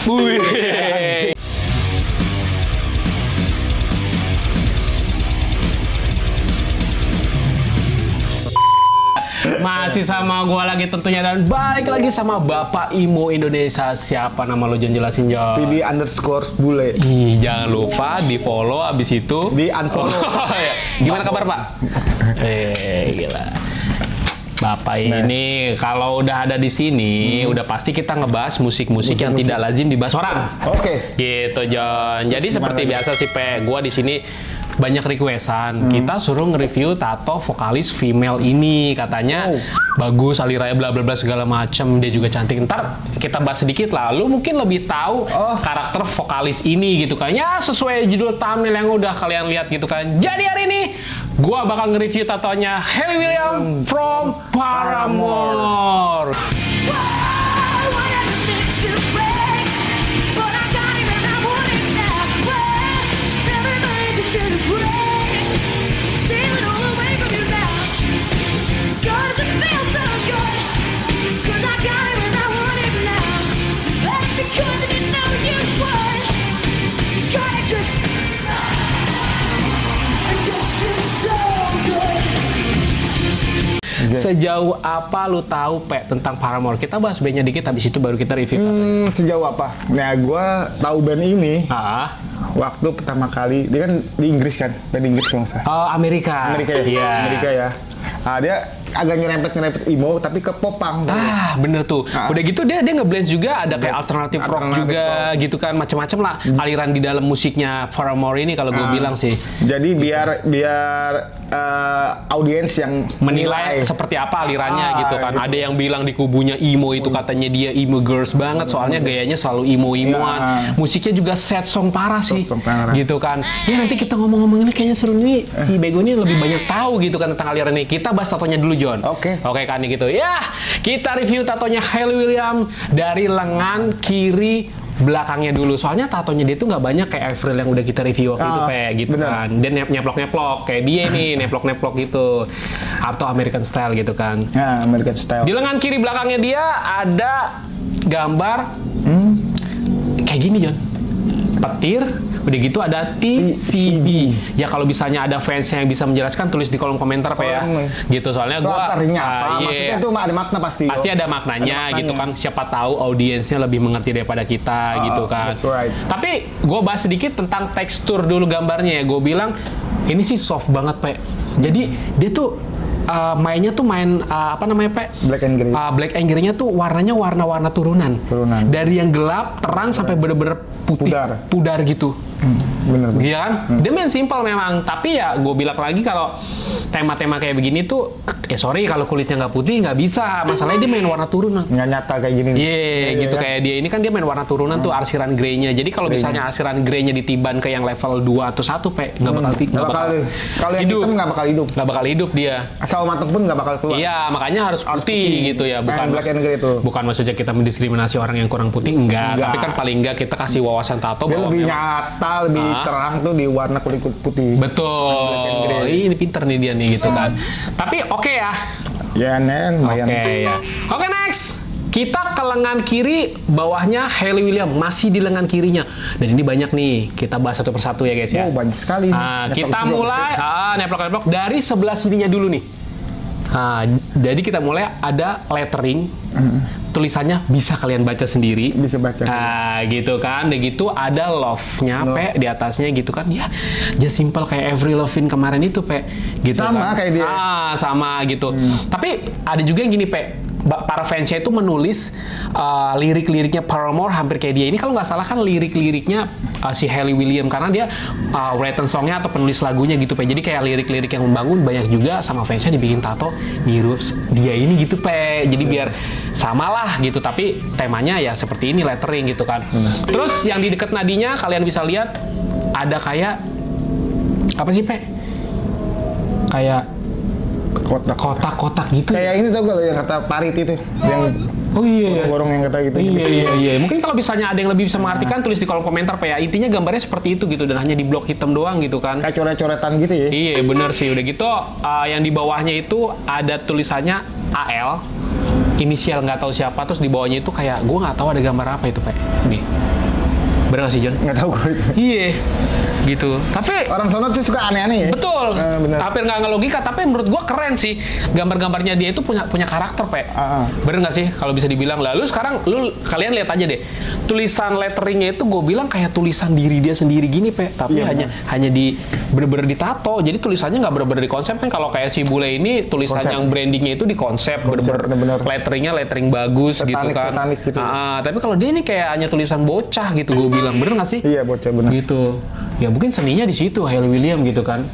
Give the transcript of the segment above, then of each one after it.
Wih. Masih sama gua lagi tentunya dan balik lagi sama Bapak Imo Indonesia. Siapa nama lo Jon, jelasin Jon? PD_bule. Ih, jangan lupa di follow, abis itu Di unfollow. Gimana kabar Pak? Gila. Bapak ini kalau udah ada di sini, udah pasti kita ngebahas musik-musik yang tidak lazim dibahas orang. Oke. Gitu Jon. Jadi seperti biasa sih Pe, gua di sini banyak requestan. Kita suruh nge-review tato vokalis female ini, katanya bagus, alirannya bla bla bla segala macem, dia juga cantik. Ntar kita bahas sedikit lah. Lu mungkin lebih tahu karakter vokalis ini gitu kan. Ya sesuai judul thumbnail yang udah kalian lihat gitu kan. Jadi hari ini gua bakal nge-review tatonya Hayley Williams from Paramore. Sejauh apa lu tahu Pe tentang Paramore? Kita bahas bandnya dikit, habis itu baru kita review. Sejauh apa? Nah, gua tahu band ini waktu pertama kali, dia kan di Inggris kan, band Inggris kalau nggak salah. Oh, Amerika. Amerika ya? Iya. Amerika ya. Nah, dia agak nyerempet emo tapi ke popang. Bener tuh. Udah gitu dia ngeblend juga, ada kayak alternatif rock juga gitu kan, macam-macam lah aliran di dalam musiknya Paramore ini kalau gue bilang sih. Jadi biar audiens yang menilai seperti apa alirannya gitu kan. Gitu. Ada yang bilang di kubunya emo itu katanya dia emo girls banget, soalnya gayanya selalu emo-emoan. Musiknya juga sad song parah sih. Gitu kan. Ya nanti kita ngomong-ngomong ini kayaknya seru nih, si Bego ini lebih banyak tahu gitu kan tentang aliran ini. Kita bahas tatonya dulu Jon. Oke kan gitu. Ya, kita review tatonya Hayley Williams dari lengan kiri belakangnya dulu. Soalnya tatonya dia tuh nggak banyak kayak Avril yang udah kita review waktu itu kayak gitu kan. Dia nyeplok-nyeplok kayak dia nih, neplok-neplok gitu. Atau American style gitu kan. Ya, American style. Di lengan kiri belakangnya dia ada gambar kayak gini Jon. Petir, udah gitu ada TCB. Ya kalau misalnya ada fans yang bisa menjelaskan, tulis di kolom komentar Pak ya. Gitu soalnya gua maksudnya itu ada makna pasti. Pasti ada maknanya gitu kan. Siapa tahu audiensnya lebih mengerti daripada kita gitu kan. Tapi gua bahas sedikit tentang tekstur dulu gambarnya ya. Gua bilang ini sih soft banget Pak. Jadi dia tuh mainnya tuh apa namanya Pak? Black and Grey. Black and Grey-nya tuh warnanya warna-warna turunan. Dari yang gelap, terang sampai bener-bener putih, pudar gitu. Bener. Iya kan? Dia main simpel memang, tapi ya gue bilang lagi kalau tema-tema kayak begini tuh, sorry kalau kulitnya nggak putih nggak bisa. Masalahnya dia main warna turunan. Nggak nyata kayak gini. Gitu kan? Kayak dia ini kan dia main warna turunan tuh arsiran grey-nya. Jadi kalau misalnya arsiran grey-nya ditiban ke yang level 2 atau 1 nggak bakal kalau yang hitam nggak bakal hidup. Nggak bakal hidup dia. Asal matang pun nggak bakal keluar. Iya, makanya harus putih gitu ya. Bukan Black and Grey itu. Bukan maksudnya kita mendiskriminasi orang yang kurang putih, enggak. Tapi kan paling enggak kita kasih wawasan tato bahwa lebih nyata, lebih terang tuh di warna kulit putih. Betul. Ini pinter nih dia nih gitu kan. Tapi oke ya. Ya, lumayan. Oke, next. Kita ke lengan kiri, bawahnya Hayley Williams, masih di lengan kirinya. Dan ini banyak nih, kita bahas satu persatu ya guys ya. Banyak sekali. Kita mulai neplok-neplok dari sebelah sininya dulu nih. Jadi kita mulai ada lettering. Tulisannya bisa kalian baca sendiri. Bisa baca. Gitu kan. Dan gitu ada love-nya Pe di atasnya gitu kan. Ya, just simple kayak Avril Lavigne kemarin itu Pe. Gitu sama kan. Kayak dia. Sama gitu. Tapi ada juga yang gini Pe. Para fansnya itu menulis lirik-liriknya Paramore hampir kayak dia. Ini kalau nggak salah kan lirik-liriknya si Hayley Williams, karena dia written songnya atau penulis lagunya gitu Pe. Jadi kayak lirik-lirik yang membangun banyak juga sama fansnya dibikin tato niru dia ini gitu Pe. Jadi biar sama lah gitu, tapi temanya ya seperti ini, lettering gitu kan. Terus yang di dekat nadinya kalian bisa lihat ada kayak apa sih Pe? Kayak kotak-kotak gitu. Kayak ini tuh gue yang kata parit itu, yang gorong yang kata gitu. Iya. Mungkin kalau misalnya ada yang lebih bisa mengartikan, tulis di kolom komentar Pak ya. Intinya gambarnya seperti itu gitu, dan hanya di blok hitam doang gitu kan. Kayak coret-coretan gitu ya. Iya bener sih. Udah gitu yang di bawahnya itu ada tulisannya AL. inisial nggak tahu siapa, terus di bawahnya itu kayak gue nggak tahu ada gambar apa itu, Pak. Nih. Bener nggak sih, John? Nggak tahu gue itu. Iya, gitu. Tapi Orang sono tuh suka aneh-aneh ya? betul, Bener. hampir nggak ngelogika. Tapi menurut gua keren sih, gambar-gambarnya dia itu punya karakter, Pak. Bener nggak sih? Kalau bisa dibilang. Lalu sekarang kalian lihat aja deh, tulisan letteringnya itu gue bilang kayak tulisan diri dia sendiri gini, Pak. Tapi Iya, hanya di bener-bener ditato. Jadi tulisannya nggak bener-bener di konsep kan. Kalau kayak si bule ini tulisan Konsep. yang brandingnya itu di konsep, bener-bener letteringnya lettering bagus gitu kan. Satanik gitu. Tapi kalau dia ini kayak hanya tulisan bocah gitu, gue bilang. Bener nggak sih? Iya, bocah benar. Gitu. Ya mungkin seninya di situ, Hayley Williams gitu kan.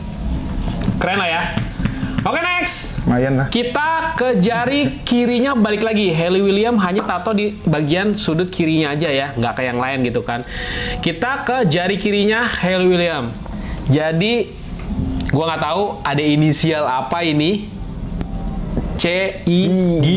Keren lah ya. Oke, next. Lumayan lah. Kita ke jari kirinya, balik lagi. Hayley Williams hanya tato di bagian sudut kirinya aja ya, nggak kayak yang lain gitu kan. Kita ke jari kirinya Hayley Williams. Jadi, gua nggak tahu ada inisial apa ini. C-I-G.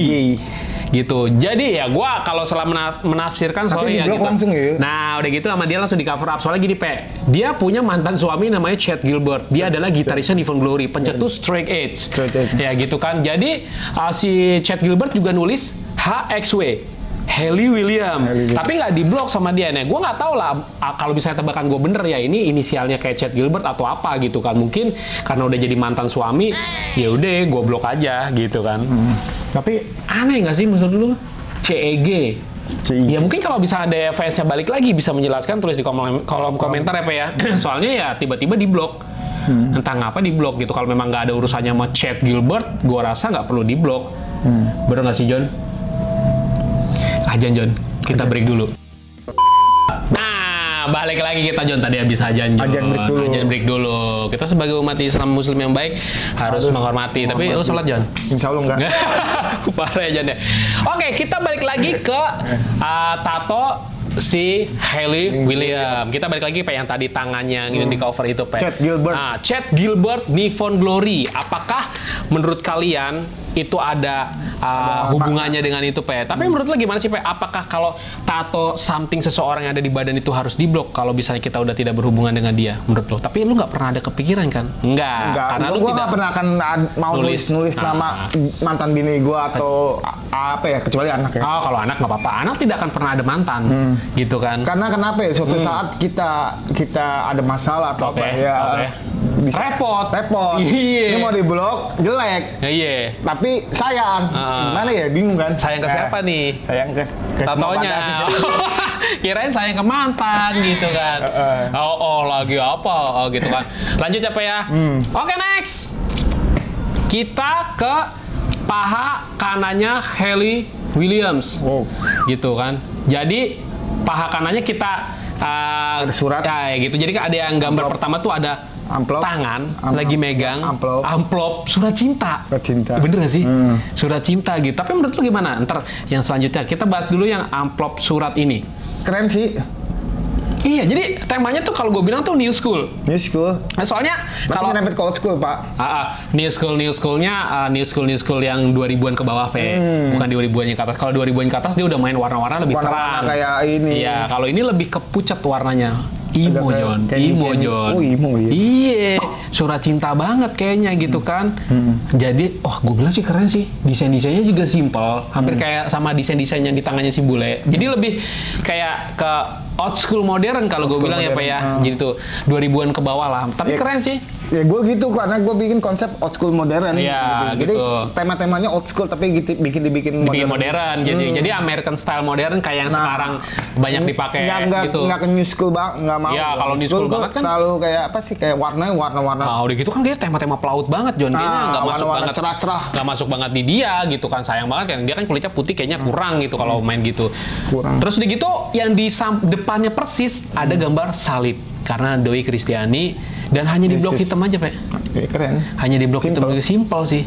Gitu. Jadi ya gua kalau salah menafsirkan sorry ya gitu. Langsung ya. Nah, udah gitu sama dia langsung di cover up. Soalnya gini, Pe. Dia punya mantan suami namanya Chad Gilbert. Dia adalah gitarisnya Newfound Glory, pencetus Straight Edge. Ya gitu kan. Jadi si Chad Gilbert juga nulis HXW. Hayley Williams. Tapi nggak diblok sama dia. Nah, gue nggak tahu lah kalau misalnya tebakan gue bener ya ini inisialnya kayak Chad Gilbert atau apa gitu kan. Mungkin karena udah jadi mantan suami, ya udah gue blok aja gitu kan. Tapi aneh nggak sih maksud lu? CEG. Ya mungkin kalau bisa ada fansnya balik lagi bisa menjelaskan, tulis di kolom komentar ya, Pak ya. Soalnya ya tiba-tiba diblok. Entah ngapa diblok gitu. Kalau memang nggak ada urusannya sama Chad Gilbert, gue rasa nggak perlu diblok. Bener nggak sih, John? John, kita break dulu. Nah, balik lagi kita, John. Tadi habis ajan, John. Ajan break dulu. Kita sebagai umat Islam Muslim yang baik harus menghormati. Tapi lu sholat, John? Insya Allah enggak. Parah ya, John ya. Oke, kita balik lagi ke tato si Hayley Williams. Kita balik lagi, Pak, yang tadi tangannya yang di cover itu, Pak. Chad Gilbert. Chad Gilbert, Newfound Glory. Apakah menurut kalian itu ada hubungannya dengan itu, Pak? Tapi menurut lo gimana sih, Pak? Apakah kalau tato something seseorang yang ada di badan itu harus diblok kalau misalnya kita udah tidak berhubungan dengan dia, menurut lo? Tapi lu nggak pernah ada kepikiran kan? Enggak. Karena lu tidak pernah akan mau nulis nama mantan bini gua atau apa ya, kecuali anak ya. Oh, kalau anak nggak apa-apa. Anak tidak akan pernah ada mantan, gitu kan? Karena kenapa ya? Suatu saat kita ada masalah atau apa ya. Repot. Iya. Ini mau diblok jelek. Iya. Tapi sayang. Gimana ya? Bingung kan? Sayang ke siapa nih? Sayang ke tatonya. Kirain sayang ke mantan gitu kan. Lagi apa? Gitu kan. Lanjut apa ya? Oke, next. Kita ke paha kanannya Hayley Williams. Gitu kan. Jadi paha kanannya kita ada surat. Ya gitu. Jadi ada yang gambar pertama tuh ada tangan lagi megang amplop surat cinta. Bener gak sih? Surat cinta gitu. Tapi menurut lu gimana? Ntar yang selanjutnya kita bahas dulu yang amplop surat ini. Keren sih. Iya, jadi temanya tuh kalau gue bilang tuh new school. New school. Nah, soalnya kalau nempel ke old school, Pak. New schoolnya new school yang 2000-an ke bawah, bukan 2000-an ke atas. Kalau 2000-an ke atas dia udah main warna-warna lebih terang. Kayak ini. Iya, kalau ini lebih ke pucat warnanya. Emo, John. Oh, emo ya. Iya, surat cinta banget kayaknya gitu kan. Jadi, gue bilang sih keren sih. Desain-desainnya juga simple, hampir kayak sama desain-desain yang di tangannya si bule. Jadi lebih kayak ke old school modern kalau gue bilang ya, Pak ya. Jadi tuh 2000-an ke bawah lah. Tapi keren sih. Ya gue gitu, karena gue bikin konsep old school modern. Iya, gitu. Jadi gitu. tema-temanya old school tapi dibikin modern. Jadi American style modern kayak yang sekarang banyak dipakai gitu. Nggak ke new school nggak mau. Ya, kalau new school banget kan terlalu kayak apa sih, kayak warna-warna. Udah gitu kan dia tema-tema pelaut banget, John. Kayaknya nggak masuk banget. Cerah-cerah. Nggak masuk banget di dia gitu kan, sayang banget kan. Dia kan kulitnya putih, kayaknya kurang gitu kalau main gitu. Kurang. Terus udah gitu yang di depannya persis ada gambar salib karena doi Kristiani. Dan hanya di blok hitam aja, Pak. Keren. Hanya di blok hitam juga, simpel sih.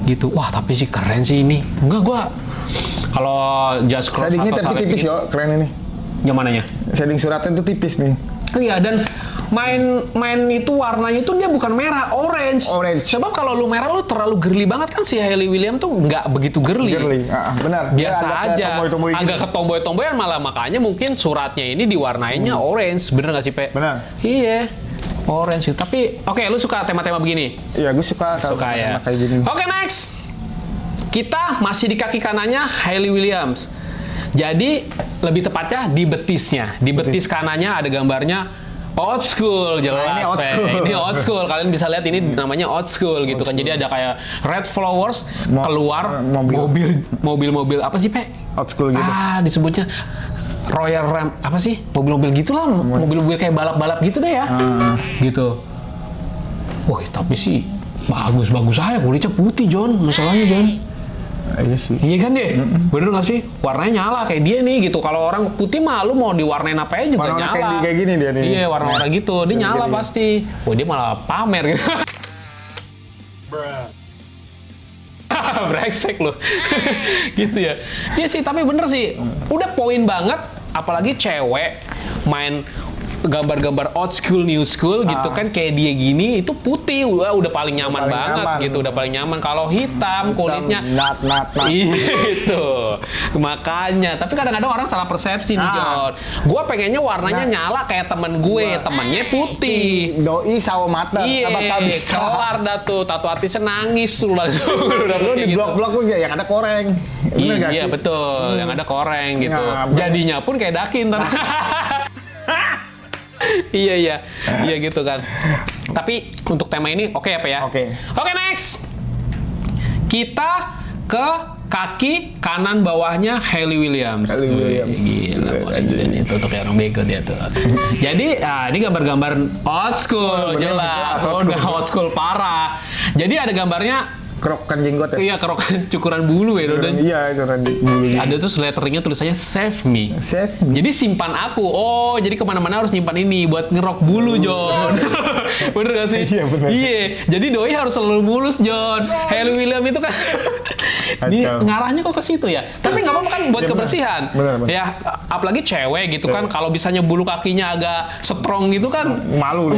Gitu. Wah, tapi sih keren sih ini. Enggak, gua kalau just cross shadingnya tapi tipis yo, keren ini. Yang mananya? Shading suratnya tuh tipis nih. Iya, dan main itu warnanya itu dia bukan merah, orange. Sebab kalau lu merah lu terlalu girly banget kan, si Hayley Williams tuh nggak begitu girly. Benar. Biasa aja. Agak ketomboy-tomboyan malah, makanya mungkin suratnya ini diwarnainya orange. Bener nggak sih, Pe? Benar. Iya. Orange. Tapi oke, lu suka tema-tema begini? Iya, gue suka ya. kayak gini. Oke, next. kita masih di kaki kanannya Hayley Williams. Jadi lebih tepatnya di betisnya. Di betis kanannya ada gambarnya old school, jelas. Ini old school. Ini old school. Kalian bisa lihat ini namanya old school gitu kan. Jadi ada kayak red flowers keluar mobil apa sih, Pe? Old school gitu. Disebutnya Royal Ram apa sih? Mobil-mobil gitulah, mobil-mobil kayak balap-balap gitu deh ya. Gitu. Wah, tapi sih bagus-bagus aja, kulitnya putih, John. Masalahnya, John. Iya sih. Iya kan deh, bener gak sih? Warnanya nyala kayak dia nih gitu. Kalau orang putih mah lu mau diwarnain apa aja juga warna nyala. Kayak gini dia nih. Iya, warna-warna gitu. Dia nyala pasti. Wah, dia malah pamer gitu. Brengsek lu. Gitu ya. Iya sih, tapi bener sih. Udah poin banget, apalagi cewek main gambar-gambar old school, new school gitu kan, kayak dia gini itu putih, udah paling nyaman banget gitu, udah paling nyaman. Kalau hitam kulitnya itu makanya. Tapi kadang-kadang orang salah persepsi nih, John. Gue pengennya warnanya nyala kayak temen gue, temennya putih. Doi sawo mateng. Iya, kelar dah tuh, tato artisnya nangis tuh langsung. Lu di blok-blok lu yang ada koreng. Iya betul, yang ada koreng gitu. Jadinya pun kayak Daki ntar. Iya gitu kan. Tapi untuk tema ini oke ya, Pak ya? Oke, Next. Kita ke kaki kanan bawahnya Hayley Williams. Gila, boleh juga nih tuh kayak orang bego dia tuh. Jadi, ini gambar-gambar old school, jelas. Udah old school parah. Jadi ada gambarnya kerokan jenggot ya? Iya, kerokan cukuran bulu ya. Iya, cukuran bulu. Ada tuh letteringnya tulisannya save me. Save me. Jadi simpan aku. Oh, jadi kemana-mana harus nyimpan ini buat ngerok bulu, John. Bener gak sih? Iya, bener. Iya. Jadi doi harus selalu mulus, John. Hayley Williams itu kan ini ngarahnya kok ke situ ya. Tapi nggak apa-apa kan buat kebersihan. Bener. Ya, apalagi cewek gitu kan, kalau misalnya bulu kakinya agak strong gitu kan malu.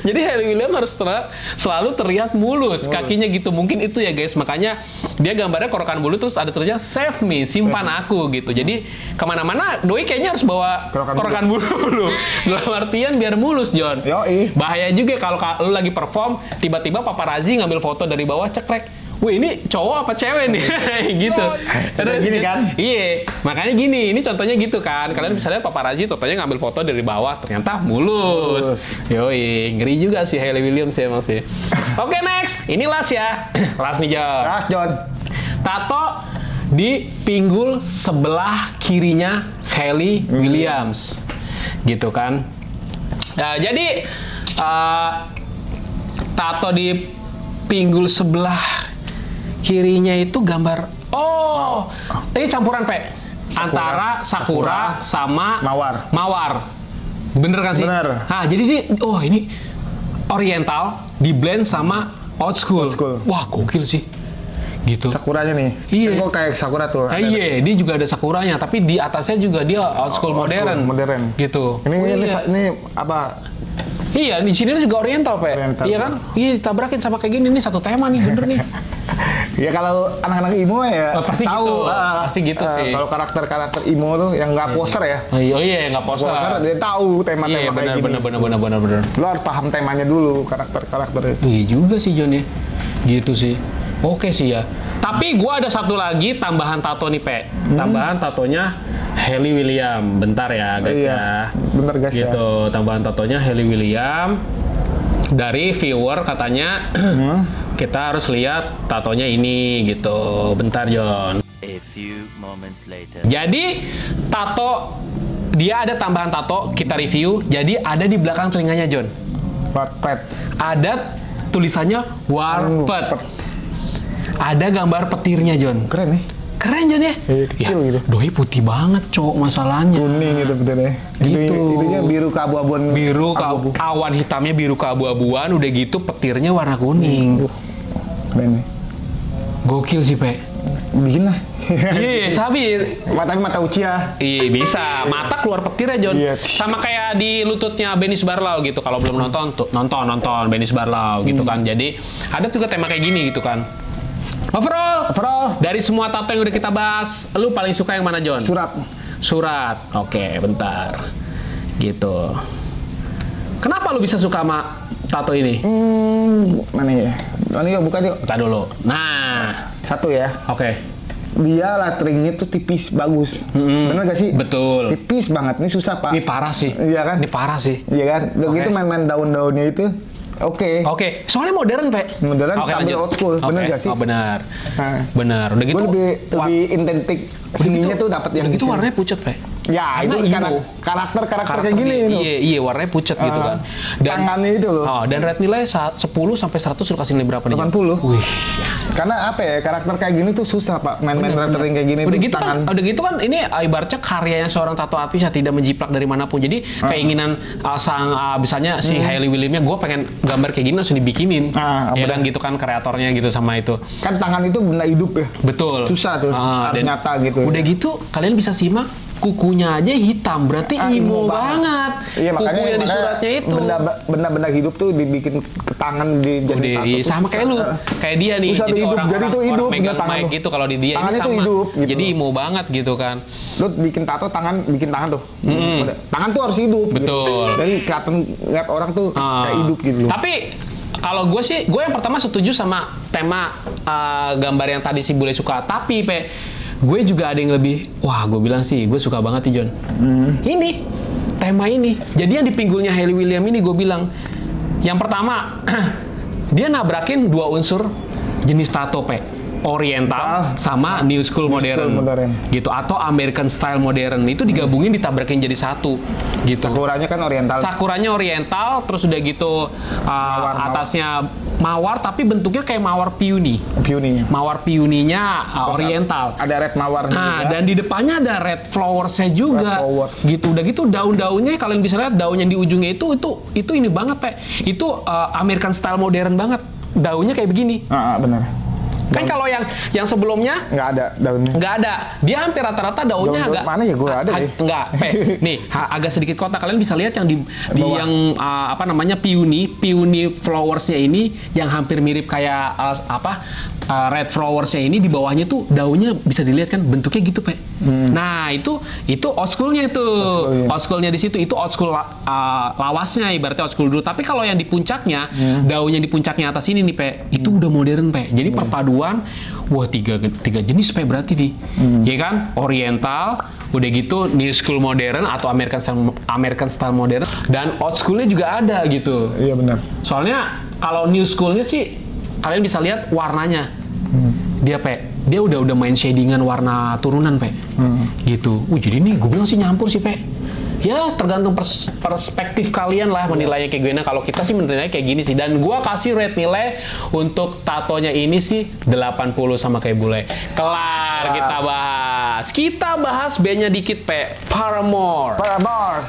Jadi Hayley Williams harus selalu terlihat mulus kakinya gitu. Mungkin itu ya guys, makanya dia gambarnya korokan bulu terus ada tulisannya save me, simpan aku gitu. Jadi kemana-mana doi kayaknya harus bawa korokan bulu. Dalam artian biar mulus, John. Yoi. Bahaya juga kalau lu lagi perform tiba-tiba paparazzi ngambil foto dari bawah, cekrek. Wih, ini cowok apa cewek nih? Gitu. Terus gini kan? Iya, makanya gini, ini contohnya gitu kan. Kalian bisa lihat paparazzi contohnya ngambil foto dari bawah, ternyata mulus. Yoi, ngeri juga sih Hayley Williams ya masih. Oke, next. Ini last ya. Last nih, John. Last, John. Tato di pinggul sebelah kirinya Hayley Williams. Gitu kan. Nah, jadi tato di pinggul sebelah kirinya itu gambar ini campuran, Pe. Antara sakura sama mawar. Bener kan sih? Bener. Nah, jadi ini oriental di blend sama old school. Wah, gokil sih. Gitu. Sakuranya nih. Iya. Kok kayak sakura tuh. Iya, dia juga ada sakuranya, tapi di atasnya juga dia old school modern. Gitu. Ini apa? Iya, di sini juga oriental, Pak. Iya kan? Iya, ditabrakin sama kayak gini. Ini satu tema nih, bener nih. Ya kalau anak-anak imo ya pasti tahu. Pasti gitu sih. Kalau karakter imo tuh yang nggak poser ya. Iya, nggak poser. Dia tahu tema-tema kayak gini. Bener. Lo harus paham temanya dulu, karakter itu. Iya juga sih, John ya. Gitu sih. Oke sih ya. Tapi gua ada satu lagi tambahan tato nih, Pe. Tambahan tatonya Hayley Williams. Bentar ya, guys ya. Bentar, guys ya. Gitu, tambahan tatonya Hayley Williams. Dari viewer katanya kita harus lihat tatonya ini gitu. Bentar, John. A few moments later. Jadi tato dia ada tambahan tato kita review. Jadi ada di belakang telinganya, John. Warped. Ada tulisannya Warped. Ada gambar petirnya, John. Keren nih. Keren, John ya? Kecil gitu. Doi putih banget, Cok, masalahnya. Kuning gitu betul Gitu. Itunya biru keabu-abuan. Awan hitamnya biru keabu-abuan, udah gitu petirnya warna kuning. Keren nih. Gokil sih, Pe. Bikin lah. Iya, sabi. Mata Uchiha. Iya, bisa. Mata keluar petir ya, John. Iya. Sama kayak di lututnya Benis Barlau gitu. Kalau belum nonton, tuh nonton Benis Barlau gitu kan. Jadi, ada juga tema kayak gini gitu kan. Overall, dari semua tato yang udah kita bahas, lu paling suka yang mana, John? Surat. Oke, bentar. Gitu. Kenapa lu bisa suka sama tato ini? Mana ya? Mana yuk, buka yuk. Kita dulu. Nah, Satu ya. oke. Dia letteringnya tuh tipis, bagus. Bener gak sih? Betul. Tipis banget, ini susah pak. Ini parah sih. Iya kan? Ini parah sih. Iya kan? Udah Oke. gitu main-main daun-daunnya itu, oke. Oke, soalnya modern, Pak. Modern Oke, sambil lanjut. old school, bener Oke. gak sih? Oh, benar. Nah. Benar. Udah gitu. Gue lebih identik sininya tuh dapat yang udah gitu di sini. warnanya pucat, Pak. Ya, Karena itu emo. karakter kayak gini itu. Iya, warnanya pucat gitu kan. Tangannya itu loh. Oh, dan red nilai 10 sampai 100 lu kasih nilai berapa nih? 80. Wih. Karena apa ya, karakter kayak gini tuh susah pak, main-main lettering kayak gini Udah tuh gitu kan, udah gitu kan ini ibaratnya karyanya seorang tato artis yang tidak menjiplak dari manapun. Jadi keinginan misalnya si Hayley Williams-nya gue pengen gambar kayak gini langsung dibikinin. Ya kan gitu kan kreatornya gitu sama itu. Kan tangan itu benda hidup ya. Betul. Susah tuh, harus dan nyata gitu. Udah gitu kalian bisa simak kukunya aja hitam, berarti emo banget. Iya, kuku yang di suratnya itu. Benda-benda hidup tuh dibikin ke tangan jadi tato. Iya, sama kayak lu, kayak dia nih. Susah Jadi hidup, orang, jadi itu orang, hidup, orang megang tangan mic lu. gitu kalau di dia ini Tangannya sama. tuh hidup, gitu. Jadi emo banget gitu kan. Lu bikin tato bikin tangan tuh. Tangan tuh harus hidup. Betul. Gitu. Jadi kelihatan lihat orang tuh kayak hidup gitu. Tapi kalau gue sih, gue yang pertama setuju sama tema gambar yang tadi si Bule suka. Tapi gue juga ada yang lebih, wah gue bilang sih, gue suka banget nih John. Ini, tema ini. Jadi yang di pinggulnya Hayley Williams ini gue bilang, yang pertama, dia nabrakin dua unsur jenis tato, Oriental sama New School Modern. Gitu, atau American Style Modern. Itu digabungin, ditabrakin jadi satu. Gitu. Sakuranya kan Oriental. Sakuranya Oriental, terus udah gitu atasnya mawar, tapi bentuknya kayak mawar peony. Mawar peony-nya Oriental. Ada red mawar juga. Dan di depannya ada red flowers-nya juga. Gitu. Udah gitu daun-daunnya kalian bisa lihat daun yang di ujungnya itu ini banget, Itu American Style Modern banget. Daunnya kayak begini. Benar. Kan kalau yang sebelumnya nggak ada daunnya. Nggak ada. Dia hampir rata-rata daunnya agak mana ya, gue ada deh. Enggak. Nih, agak sedikit kotak. Kalian bisa lihat yang di yang peony flowersnya ini yang hampir mirip kayak red flowersnya ini, di bawahnya tuh daunnya bisa dilihat kan bentuknya gitu, Nah, itu old school-nya itu. Old school-nya di situ itu old school lawasnya, ibaratnya old school dulu. Tapi kalau yang di puncaknya, daunnya di puncaknya atas ini nih, itu udah modern, Jadi perpaduan, wah tiga jenis, berarti nih. Ya kan? Oriental, udah gitu New School Modern atau American Style Modern, dan old school-nya juga ada gitu. Iya benar. Soalnya kalau New School-nya sih kalian bisa lihat warnanya. Dia udah main shadingan warna turunan, Gitu. Jadi nih gue bilang sih nyampur sih, Ya tergantung perspektif kalian lah menilainya kayak gimana. Kalau kita sih menilainya kayak gini sih. Dan gue kasih rate nilai untuk tatonya ini sih 80 sama kayak Bule. Kelar kita bahas. Kita bahas bandnya dikit, Paramore.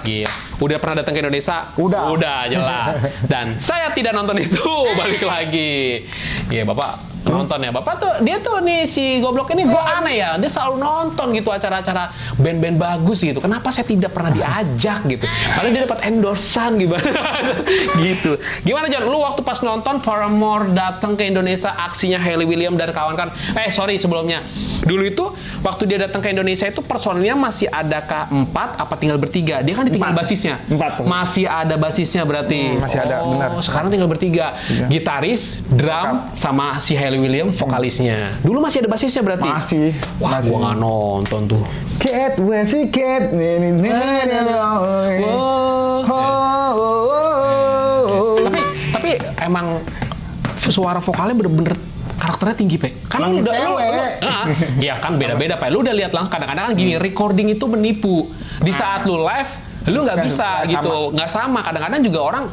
Gila. Udah pernah datang ke Indonesia? Udah jelas. Dan saya tidak nonton itu, balik lagi. Iya, Bapak nonton ya. Bapak tuh, dia tuh nih si goblok ini gue aneh ya. Dia selalu nonton gitu acara-acara band-band bagus gitu. Kenapa saya tidak pernah diajak gitu? Padahal dia dapat endorsan gimana? Gitu. Gimana John? Lu waktu pas nonton Paramore datang ke Indonesia, aksinya Hayley Williams dan kawan-kawan. Sebelumnya. Dulu itu waktu dia datang ke Indonesia itu personilnya masih adakah 4 apa tinggal bertiga? Dia kan ditinggal basisnya. 4. Masih ada basisnya berarti. Masih ada, benar. Sekarang tinggal bertiga. Gitaris, drum, sama si Hayley Williams vokalisnya. Dulu masih ada basisnya berarti? Masih. Wah, gua nggak nonton tuh. Cat, where's the cat? Tapi emang suara vokalnya bener-bener karakternya tinggi, Kan lu udah iya kan beda-beda, Lu udah lihat lah kadang-kadang kan gini, recording itu menipu. Di saat lu live, lu nggak bisa gitu, nggak sama. Kadang-kadang juga orang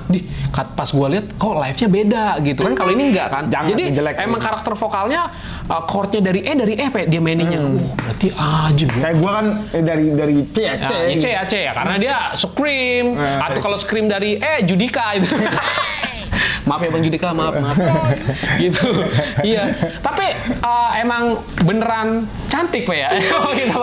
pas gua lihat kok live-nya beda gitu kan. Kalau ini enggak kan. Jadi emang karakter vokalnya chord-nya dari E, dia maininnya. Berarti aja. Kayak gua kan dari C ya, karena dia scream. Atau kalau scream dari Judika itu. Maaf ya Bang Judika, maaf. Gitu. Iya. Tapi emang beneran cantik, ya.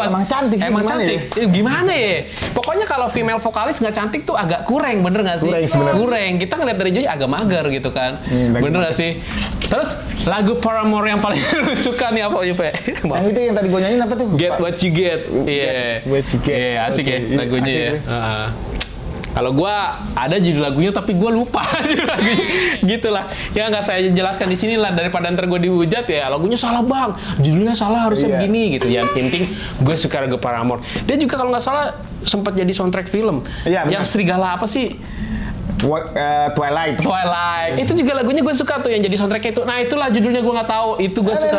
Emang cantik sih. Emang cantik. Gimana ya? Pokoknya kalau female vokalis nggak cantik tuh agak kurang, bener nggak sih? Kurang. Kita ngeliat dari jauh agak mager gitu kan. Bener nggak sih? Terus lagu Paramore yang paling lu suka nih apa, Pak? Yang itu yang tadi gue nyanyiin apa tuh? Get What You Get. Iya. What You Get. Iya, asik ya lagunya ya. Kalau gua ada judul lagunya tapi gua lupa judul lagunya. Gitulah. Ya nggak saya jelaskan di sini lah, daripada ntar gua dihujat ya lagunya salah bang, judulnya salah harusnya begini gitu. Yang penting gue suka lagu Paramore. Dia juga kalau nggak salah sempat jadi soundtrack film. Iya, yang serigala apa sih? Twilight. Itu juga lagunya gue suka tuh yang jadi soundtracknya itu. Nah itulah judulnya gue nggak tahu. Itu gue suka.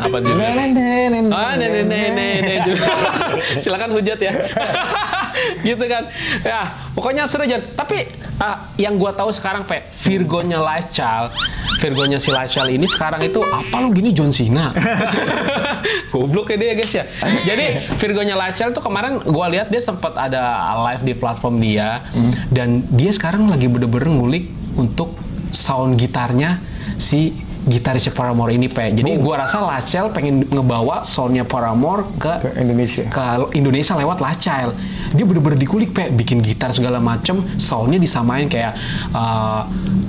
Apa judulnya? Silakan hujat ya. Gitu kan. Ya pokoknya seru aja. Tapi yang gue tahu sekarang Virgonya Virgonya si Lifestyle ini sekarang itu apa lu gini John Cena? Goblok ya dia guys ya. Jadi Virgonya Lifestyle tuh kemarin gue lihat dia sempat ada live di platform dia dan dia sekarang lagi bener-bener ngulik untuk sound gitarnya si gitaris Paramore ini Jadi gua rasa Lifestyle pengen ngebawa soundnya Paramore ke Indonesia lewat Lifestyle. Dia bener-bener dikulik bikin gitar segala macem, soundnya disamain kayak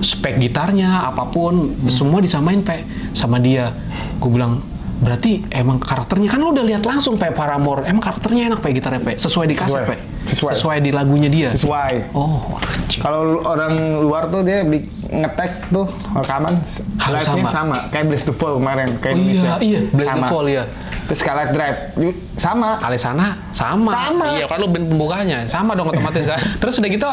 spek gitarnya apapun semua disamain sama dia. Gue bilang berarti emang karakternya kan lu udah lihat langsung Paramore, emang karakternya enak gitarnya sesuai di kaset sesuai di lagunya dia. Sesuai. Oh, kalau orang luar tuh dia ngetek tuh rekaman live-nya sama kayak Bless the Fall kemarin kayak Indonesia. Iya, Bless the Fall ya. Terus Scarlet Drive sama. Alesana sama. Iya, kan lu band pembukanya sama dong otomatis kan. Terus udah gitu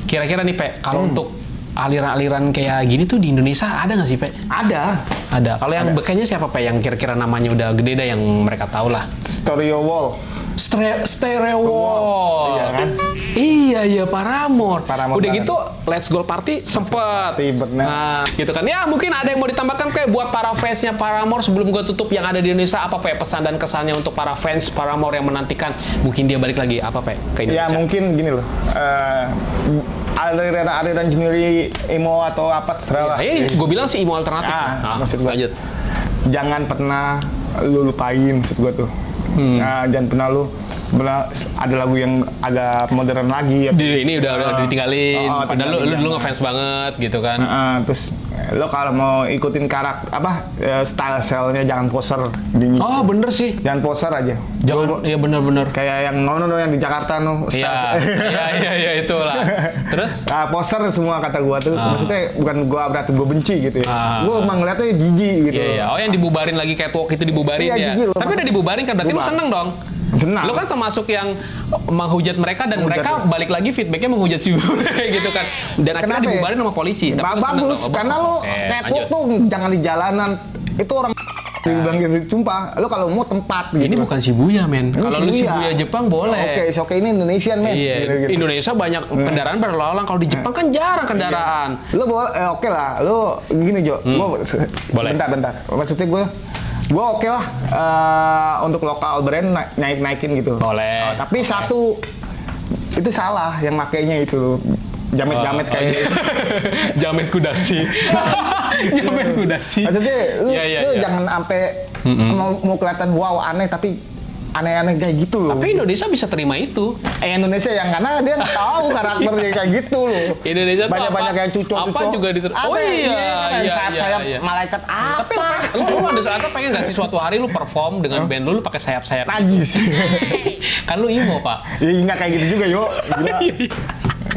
kira-kira nih kalau untuk aliran-aliran kayak gini tuh di Indonesia ada nggak sih, Ada. Kalau yang bekanya siapa, yang kira-kira namanya udah gede dah yang mereka tahu lah. Stereo Wall. Iya kan? Iya, Paramore. Udah gitu, Let's Go Party sempet. Nah, gitu kan. Ya, mungkin ada yang mau ditambahkan buat para fansnya Paramore sebelum gue tutup yang ada di Indonesia, apa pesan dan kesannya untuk para fans Paramore yang menantikan mungkin dia balik lagi ke Indonesia? Ya, mungkin gini loh. Aliran genre emo atau apa terserah lah. Gue bilang sih emo alternatif. Maksud gue lanjut. Jangan pernah lu lupain maksud gue tuh. Jangan pernah lu ada lagu yang agak modern lagi. Ini udah ditinggalin. Padahal lu dulu ngefans banget gitu kan. Terus lo kalau mau ikutin style stylenya jangan poser. Oh bener sih. Jangan poser aja. Jangan. Iya bener. Kayak yang yang di Jakarta Iya itulah. Terus? Poser semua kata gua tuh. Maksudnya bukan gua berarti gua benci gitu ya. Gua emang ngeliatnya jijik gitu. Iya. Oh yang dibubarin lagi catwalk itu dibubarin ya. Tapi udah dibubarin kan berarti lu seneng dong. Senang. Lo kan termasuk yang menghujat mereka dan mereka balik lagi feedbacknya menghujat si bule gitu kan. Dan akhirnya dibubarin sama polisi. Bagus, karena lo network tuh jangan di jalanan. Itu orang bilang gitu, sumpah. Lo kalau mau tempat gitu. Ini bukan Shibuya, men. Kalau lu Shibuya Jepang boleh. Oke, ini Indonesian, men. Iya, gitu. Indonesia banyak kendaraan berlalang. Kalau di Jepang kan jarang kendaraan. Lo boleh, oke lah. Lo gini, Jo. Boleh. Bentar. Maksudnya gue oke lah untuk lokal brand naikin gitu. Boleh. Tapi satu itu salah yang makainya itu jamet kayak gitu. Jamet kudasi. Maksudnya lu jangan sampai mau kelihatan wow aneh tapi aneh-aneh kayak gitu loh. Tapi Indonesia bisa terima itu. Indonesia yang karena dia nggak tahu karakternya kayak gitu loh. Indonesia banyak yang cucok. Apa juga diterima. Oh sayap malaikat apa? Tapi lu ada saatnya pengen nggak sih suatu hari lu perform dengan band lu pakai sayap-sayap? Najis. Kan lu emo, Pak. Iya nggak kayak gitu juga, Yo.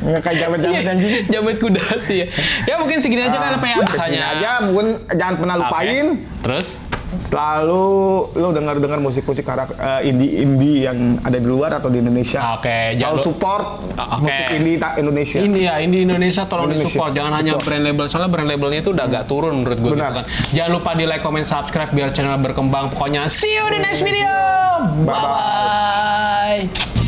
Nggak kayak jamet-jamet anjing. Jamet kudasi ya. Ya mungkin segini aja kan misalnya. Aja mungkin jangan pernah lupain. Terus selalu lo dengar musik-musik indie yang ada di luar atau di Indonesia. Jangan support musik indie Indonesia. Indie Indonesia tolong disupport, jangan hanya brand label, soalnya brand labelnya itu udah agak turun menurut gue gitu kan. Jangan lupa di like, comment, subscribe biar channel berkembang. Pokoknya see you in the next video. Bye bye.